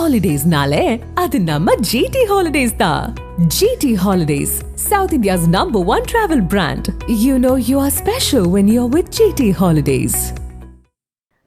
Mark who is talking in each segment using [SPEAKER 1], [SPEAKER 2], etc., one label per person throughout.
[SPEAKER 1] Holidays-nale, adu namma GT Holidays da. GT Holidays, South India's #1 travel brand. You know you are special when you're with GT Holidays.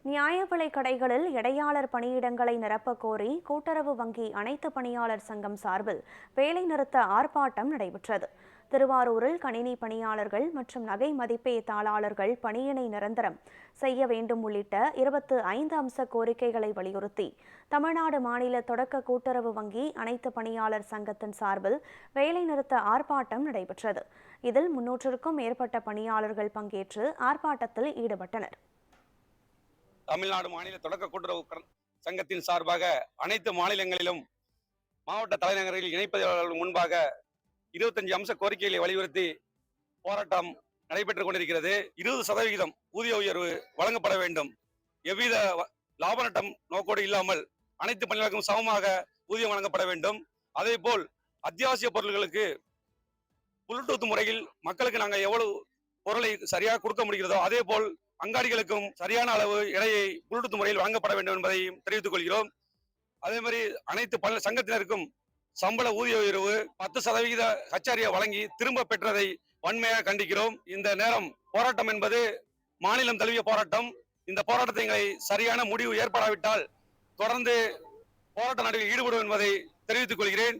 [SPEAKER 2] நியாய விலை கடைகளில் இடையாளர் பணியிடங்களை நிரப்ப கோரி கூட்டுறவு வங்கி அனைத்து பணியாளர் சங்கம் சார்பில் வேலைநிறுத்த ஆர்ப்பாட்டம் நடைபெற்றது. திருவாரூரில் கணினி பணியாளர்கள் மற்றும் நகை மதிப்பே தாளாளர்கள் பணியினை நிரந்தரம் செய்ய வேண்டும் உள்ளிட்ட 25 அம்ச கோரிக்கைகளை வலியுறுத்தி தமிழ்நாடு மாநில தொடக்க கூட்டுறவு வங்கி அனைத்து பணியாளர் சங்கத்தின் சார்பில் வேலைநிறுத்த ஆர்ப்பாட்டம் நடைபெற்றது. இதில் 300க்கும் மேற்பட்ட பணியாளர்கள் பங்கேற்று ஆர்ப்பாட்டத்தில் ஈடுபட்டனர்.
[SPEAKER 3] தமிழ்நாடு மாநில தொடக்க கூட்டுறவு சங்கத்தின் சார்பாக அனைத்து மாநிலங்களிலும் மாவட்ட தலைநகரில் இணைப்பதற்கு முன்பாக 25 அம்ச கோரிக்கைகளை வலியுறுத்தி போராட்டம் நடைபெற்றுக் கொண்டிருக்கிறது. 20% ஊதிய உயர்வு வழங்கப்பட வேண்டும். எவ்வித லாப நட்டம் நோக்கோடு இல்லாமல் அனைத்து பணியாளர்களுக்கும் சமமாக ஊதியம் வழங்கப்பட வேண்டும். அதே போல் அத்தியாவசிய பொருட்களுக்கு புல்டூத் முறையில் மக்களுக்கு நாங்கள் எவ்வளவு பொருளை சரியாக கொடுக்க முடிகிறதோ அதே போல் அங்காடிகளுக்கும் சரியான அளவு எடையை புல்டூத் முறையில் வழங்கப்பட வேண்டும் என்பதையும் தெரிவித்துக் கொள்கிறோம். அதே மாதிரி அனைத்து சங்கத்தினருக்கும் சம்பள ஊதிய உயர்வு 10% HRA வழங்கி திரும்ப பெற்றதை வன்மையாக கண்டிக்கிறோம். இந்த நேரம் போராட்டம் என்பது மாநிலம் தழுவிய போராட்டம். இந்த போராட்டத்தை சரியான முடிவு ஏற்படாவிட்டால் தொடர்ந்து போராட்ட நடையில் ஈடுபடும் என்பதை தெரிவித்துக் கொள்கிறேன்.